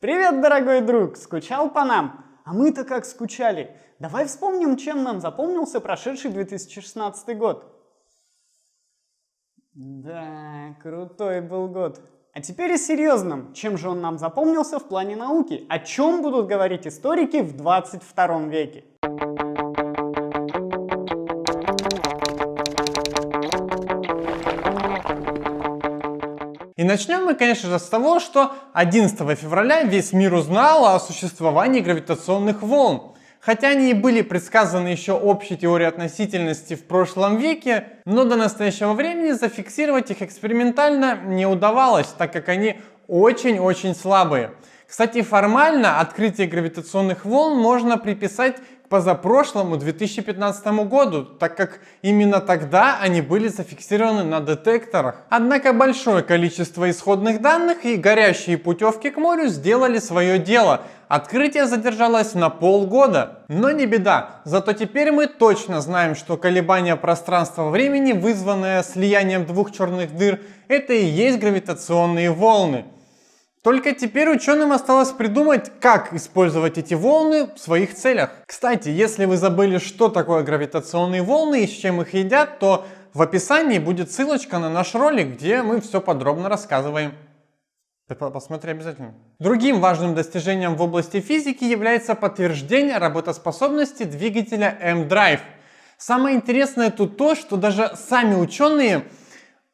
Привет, дорогой друг! Скучал по нам? А мы-то как скучали. Давай вспомним, чем нам запомнился прошедший 2016 год. Да, крутой был год. А теперь о серьезном. Чем же он нам запомнился в плане науки? О чем будут говорить историки в 22 веке? И начнем мы, конечно же, с того, что 11 февраля весь мир узнал о существовании гравитационных волн. Хотя они и были предсказаны еще общей теорией относительности в прошлом веке, но до настоящего времени зафиксировать их экспериментально не удавалось, так как они очень-очень слабые. Кстати, формально открытие гравитационных волн можно приписать к позапрошлому 2015 году, так как именно тогда они были зафиксированы на детекторах. Однако большое количество исходных данных и горящие путевки к морю сделали свое дело. Открытие задержалось на полгода. Но не беда, зато теперь мы точно знаем, что колебания пространства-времени, вызванные слиянием двух черных дыр, это и есть гравитационные волны. Только теперь ученым осталось придумать, как использовать эти волны в своих целях. Кстати, если вы забыли, что такое гравитационные волны и с чем их едят, то в описании будет ссылочка на наш ролик, где мы все подробно рассказываем. Посмотри обязательно. Другим важным достижением в области физики является подтверждение работоспособности двигателя M-Drive. Самое интересное тут то, что даже сами ученые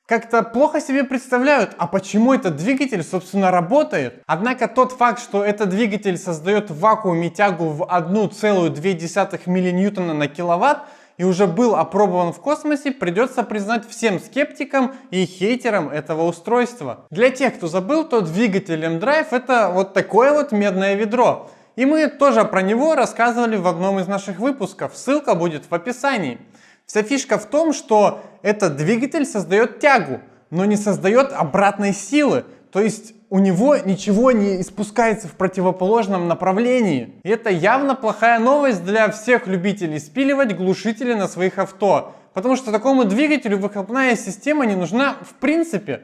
как-то плохо себе представляют, а почему этот двигатель, собственно, работает. Однако тот факт, что этот двигатель создает в вакууме тягу в 1,2 милиньютона на киловатт и уже был опробован в космосе, придется признать всем скептикам и хейтерам этого устройства. Для тех, кто забыл, то двигатель M-Drive это вот такое вот медное ведро. И мы тоже про него рассказывали в одном из наших выпусков, ссылка будет в описании. Вся фишка в том, что этот двигатель создает тягу, но не создает обратной силы. То есть у него ничего не испускается в противоположном направлении. И это явно плохая новость для всех любителей спиливать глушители на своих авто. Потому что такому двигателю выхлопная система не нужна в принципе.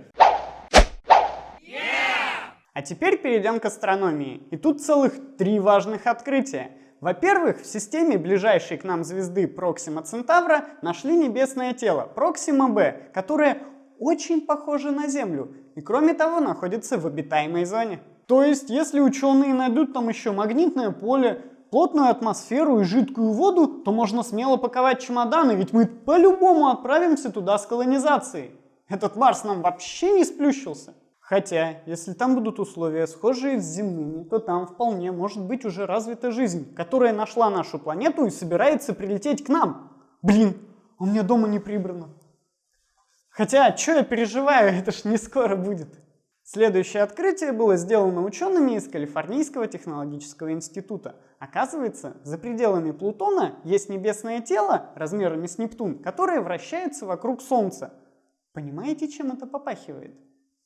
А теперь перейдем к астрономии. И тут целых 3 важных открытия. Во-первых, в системе ближайшей к нам звезды Проксима Центавра нашли небесное тело Проксима Б, которое очень похоже на Землю и, кроме того, находится в обитаемой зоне. То есть, если ученые найдут там еще магнитное поле, плотную атмосферу и жидкую воду, то можно смело паковать чемоданы, ведь мы по-любому отправимся туда с колонизацией. Этот Марс нам вообще не сплющился. Хотя, если там будут условия, схожие с земными, то там вполне может быть уже развита жизнь, которая нашла нашу планету и собирается прилететь к нам. Блин, у меня дома не прибрано. Хотя, что я переживаю, это ж не скоро будет. Следующее открытие было сделано учеными из Калифорнийского технологического института. Оказывается, за пределами Плутона есть небесное тело размерами с Нептун, которое вращается вокруг Солнца. Понимаете, чем это попахивает?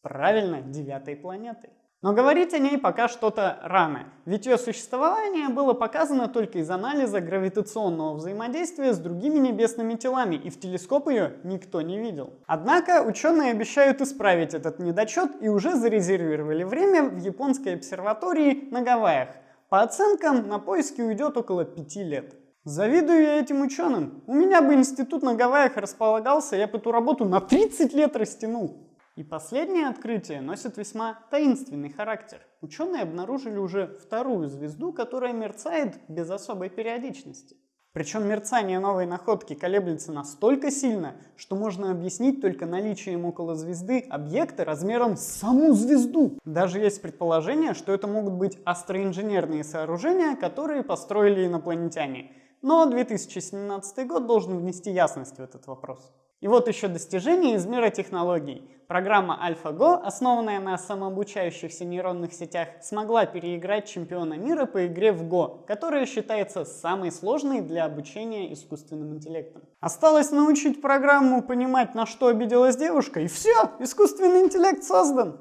Правильно, 9-й планетой. Но говорить о ней пока что-то рано, ведь ее существование было показано только из анализа гравитационного взаимодействия с другими небесными телами, и в телескоп ее никто не видел. Однако ученые обещают исправить этот недочет и уже зарезервировали время в японской обсерватории на Гавайях. По оценкам, на поиски уйдет около 5 лет. Завидую я этим ученым. У меня бы институт на Гавайях располагался, я бы эту работу на 30 лет растянул. И последнее открытие носит весьма таинственный характер. Ученые обнаружили уже 2-ю звезду, которая мерцает без особой периодичности. Причем мерцание новой находки колеблется настолько сильно, что можно объяснить только наличием около звезды объекта размером с саму звезду. Даже есть предположение, что это могут быть астроинженерные сооружения, которые построили инопланетяне. Но 2017 год должен внести ясность в этот вопрос. И вот еще достижение из мира технологий. Программа AlphaGo, основанная на самообучающихся нейронных сетях, смогла переиграть чемпиона мира по игре в Go, которая считается самой сложной для обучения искусственным интеллектом. Осталось научить программу понимать, на что обиделась девушка, и все, искусственный интеллект создан.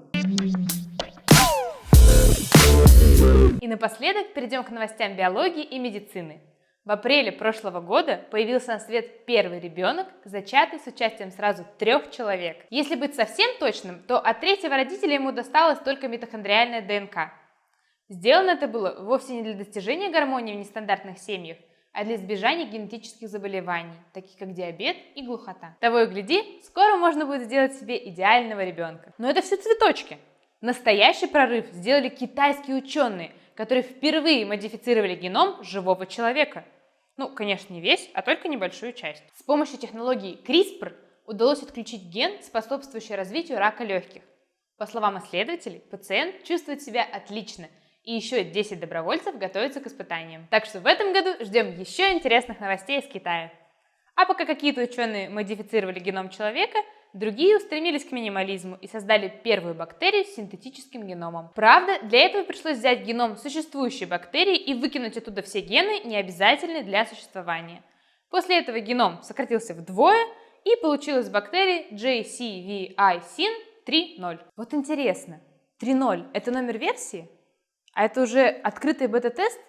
И напоследок перейдем к новостям биологии и медицины. В апреле прошлого года появился на свет первый ребенок, зачатый с участием сразу 3 человек. Если быть совсем точным, то от 3-го родителя ему досталась только митохондриальная ДНК. Сделано это было вовсе не для достижения гармонии в нестандартных семьях, а для избежания генетических заболеваний, таких как диабет и глухота. Того и гляди, скоро можно будет сделать себе идеального ребенка. Но это все цветочки. Настоящий прорыв сделали китайские ученые, которые впервые модифицировали геном живого человека. Ну, конечно, не весь, а только небольшую часть. С помощью технологии CRISPR удалось отключить ген, способствующий развитию рака легких. По словам исследователей, пациент чувствует себя отлично, и еще 10 добровольцев готовятся к испытаниям. Так что в этом году ждем еще интересных новостей из Китая. А пока какие-то ученые модифицировали геном человека, другие устремились к минимализму и создали первую бактерию с синтетическим геномом. Правда, для этого пришлось взять геном существующей бактерии и выкинуть оттуда все гены, не обязательные для существования. После этого геном сократился вдвое, и получилась бактерия JCVI-SYN 3.0. Вот интересно, 3.0 – это номер версии? А это уже открытый бета-тест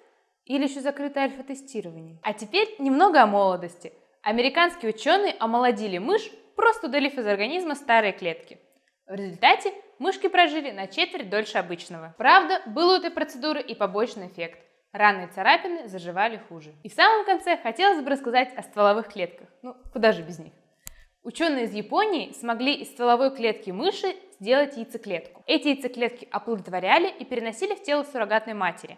или еще закрытое альфа-тестирование? А теперь немного о молодости. Американские ученые омолодили мышь, просто удалив из организма старые клетки. В результате мышки прожили на четверть дольше обычного. Правда, был у этой процедуры и побочный эффект. Раны и царапины заживали хуже. И в самом конце хотелось бы рассказать о стволовых клетках. Ну, куда же без них? Ученые из Японии смогли из стволовой клетки мыши сделать яйцеклетку. Эти яйцеклетки оплодотворяли и переносили в тело суррогатной матери.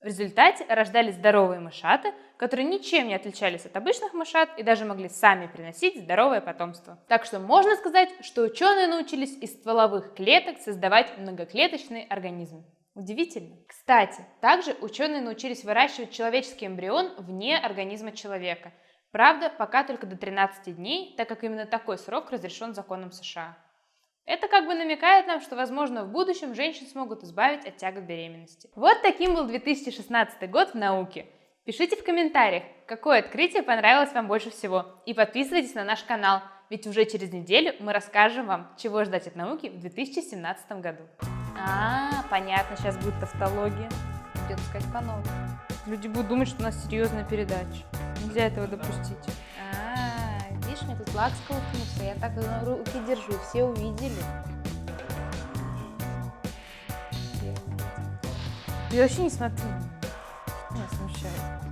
В результате рождались здоровые мышата, которые ничем не отличались от обычных мышат и даже могли сами приносить здоровое потомство. Так что можно сказать, что ученые научились из стволовых клеток создавать многоклеточные организмы. Удивительно. Кстати, также ученые научились выращивать человеческий эмбрион вне организма человека. Правда, пока только до 13 дней, так как именно такой срок разрешен законом США. Это как бы намекает нам, что, возможно, в будущем женщин смогут избавить от тягот беременности. Вот таким был 2016 год в науке. Пишите в комментариях, какое открытие понравилось вам больше всего. И подписывайтесь на наш канал, ведь уже через неделю мы расскажем вам, чего ждать от науки в 2017 году. Понятно, сейчас будет тавтология. Придется сказать по новому. Люди будут думать, что у нас серьезная передача. Нельзя этого допустить. Видишь, мне тут лак сколкнулся, я так руки держу, все увидели. Я вообще не смотрю. Меня смущает.